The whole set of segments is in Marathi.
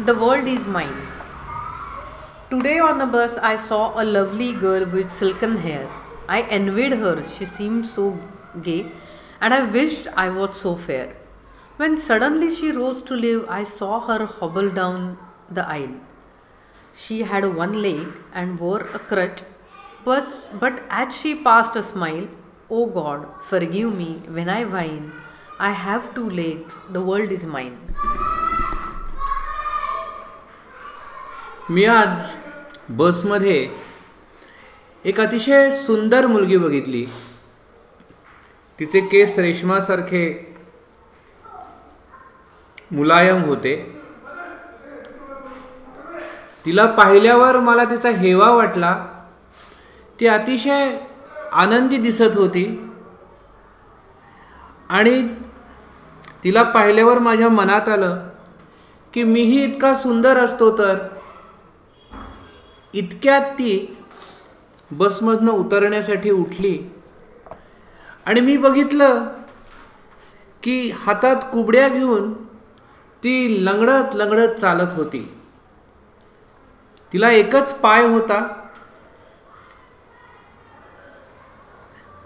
The world is mine. Today on the bus, I saw a lovely girl with silken hair. I envied her, she seemed so gay, and I wished I was so fair. When suddenly she rose to leave, I saw her hobble down the aisle. She had one leg and wore a crutch, but as she passed a smile, oh God, forgive me when I whine. I have two legs, the world is mine. मी आज बसमध्ये एक अतिशय सुंदर मुलगी बघितली. तिचे केस रेशमासारखे मुलायम होते. तिला पाहिल्यावर मला तिचा हेवा वाटला. ती अतिशय आनंदी दिसत होती आणि तिला पाहिल्यावर माझ्या मनात आलं की मीही इतका सुंदर असतो तर. इतक्यात ती बसमधनं उतरण्यासाठी उठली आणि मी बघितलं की हातात कुबड्या घेऊन ती लंगडत लंगडत चालत होती. तिला एकच पाय होता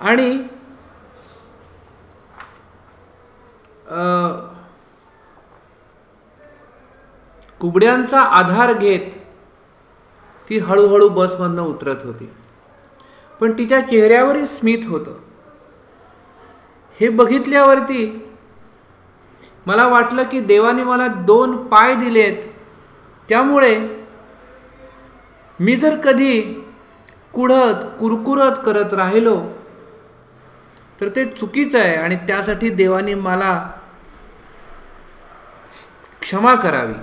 आणि कुबड्यांचा आधार घेत ती हळूहळू बसमधनं उतरत होती. पण तिच्या चेहऱ्यावरही स्मित होतं. हे बघितल्यावरती मला वाटलं की देवाने मला 2 पाय दिलेत, त्यामुळे मी जर कधी कुढत कुरकुरत करत राहिलो तर ते चुकीचं आहे आणि त्यासाठी देवाने मला क्षमा करावी.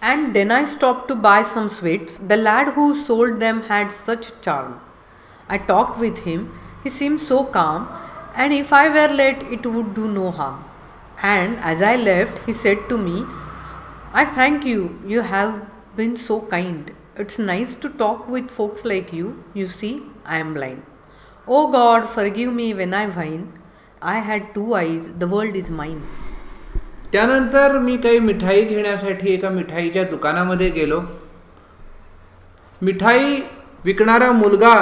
And then I stopped to buy some sweets. The lad who sold them had such charm. I talked with him. He seemed so calm, and if I were late, it would do no harm. And as I left, he said to me, I thank you. You have been so kind. It's nice to talk with folks like you. You see, I am blind. Oh God, forgive me when I whine. I had 2 eyes. The world is mine. त्यानंतर मी काही मिठाई घेण्यासाठी एका मिठाईच्या दुकानामध्ये गेलो. मिठाई विकणारा मुलगा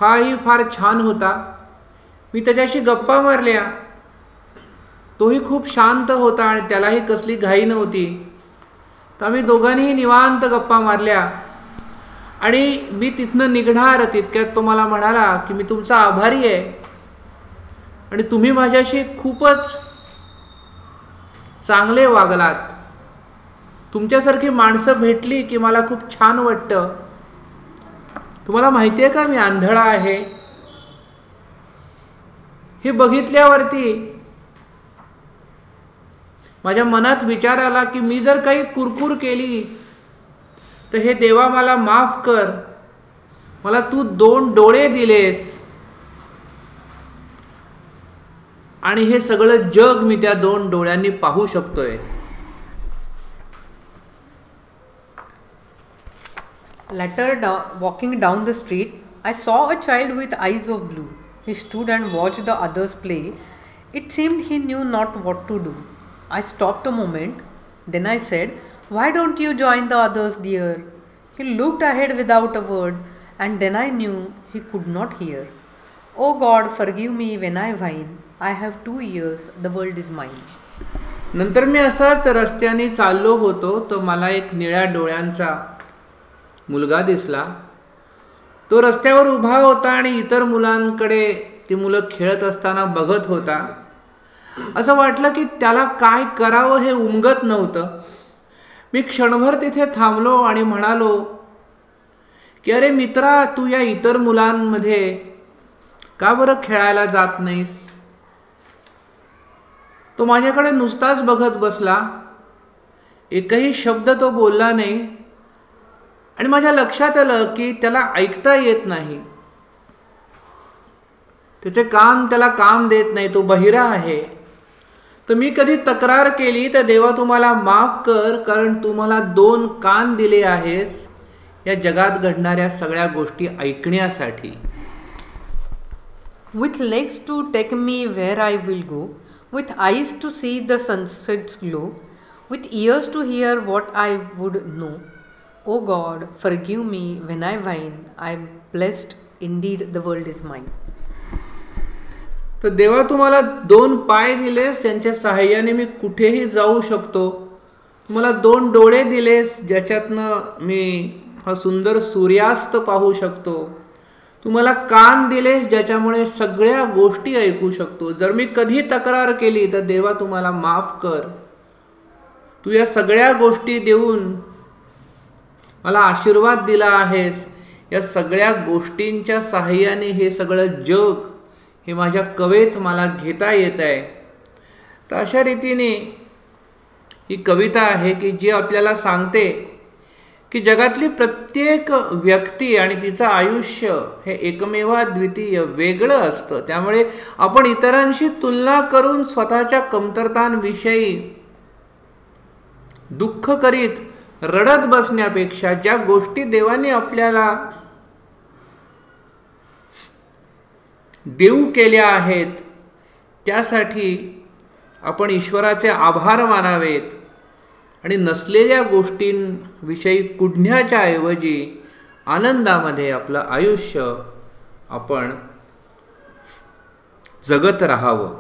हाही फार छान होता. मी त्याच्याशी गप्पा मारल्या. तोही खूप शांत होता आणि त्यालाही कसली घाई नव्हती. तर आम्ही दोघांनीही निवांत गप्पा मारल्या आणि मी तिथनं निघणार तितक्यात तो मला म्हणाला की मी तुमचा आभारी आहे आणि तुम्ही माझ्याशी खूपच चांगले वागलात. तुमच्यासारखी माणसं भेटली की मला खूप छान वाटतं. तुम्हाला माहिती आहे का मी आंधळा आहे. हे बघितल्यावरती माझ्या मनात विचार आला की मी जर काही कुरकुर केली तर हे देवा मला माफ कर. मला तू 2 डोळे दिलेस आणि हे सगळं जग मी त्या 2 डोळ्यांनी पाहू शकतोय. Later, walking down the street, I saw a child with eyes of blue. He stood and watched the others play. It seemed he knew not what to do. I stopped a moment. Then I said, why don't you join the others, dear? He looked ahead without a word, and then I knew he could not hear. Oh God, forgive me when I whine. I have 2 ears, the world is mine. नंतर मी असाच रस्त्याने चाललो होतो तर मला एक निळ्या डोळ्यांचा मुलगा दिसला. तो रस्त्यावर उभा होता आणि इतर मुलांकडे ती मुलं खेळत असताना बघत होता. असं वाटलं की त्याला काय करावं हे उमगत नव्हतं. मी क्षणभर तिथे थांबलो आणि म्हणालो की अरे मित्रा, तू या इतर मुलांमध्ये का बरं खेळायला जात नाहीस. तो माझ्याकडे नुसताच बघत बसला. एकही शब्द तो बोलला नाही आणि माझ्या लक्षात आलं की त्याला ऐकता येत नाही. त्याचे कान त्याला काम देत नाही. तो बहिरा आहे. तर मी कधी तक्रार केली तर देवा तू मला माफ कर, कारण तू मला 2 कान दिले आहेस या जगात घडणाऱ्या सगळ्या गोष्टी ऐकण्यासाठी. With legs to take me where I will go, with eyes to see the sunset's glow, with ears to hear what I would know. O God, forgive me when I whine. I'm blessed indeed, the world is mine. तर देवा तू मला 2 पाय दिलेस ज्यांच्या सहाय्याने मी कुठेही जाऊ शकतो. मला 2 डोळे दिलेस ज्याच्यातनं मी हा सुंदर सूर्यास्त पाहू शकतो. तू मला कान दिलेस ज्याच्यामुळे सगळ्या गोष्टी ऐकू शकतो. जर मी कधी तक्रार केली तर देवा तू मला माफ कर. तू या सगळ्या गोष्टी देऊन मला आशीर्वाद दिला आहेस. या सगळ्या गोष्टींच्या सहाय्याने हे सगळं जग हे माझ्या कवेत मला घेता येत आहे. तर अशा रीतीने ही कविता आहे की जी आपल्याला सांगते की जगातली प्रत्येक व्यक्ती आणि तिचं आयुष्य हे एकमेवाद्वितीय वेगळं असतं. त्यामुळे आपण इतरांशी तुलना करून स्वतःच्या कमतरतांविषयी दुःख करीत रडत बसण्यापेक्षा ज्या गोष्टी देवाने आपल्याला देऊ केल्या आहेत त्यासाठी आपण ईश्वराचे आभार मानावेत आणि नसलेल्या गोष्टींविषयी कुढण्याच्या ऐवजी आनंदामध्ये आपलं आयुष्य आपण जगत राहावं.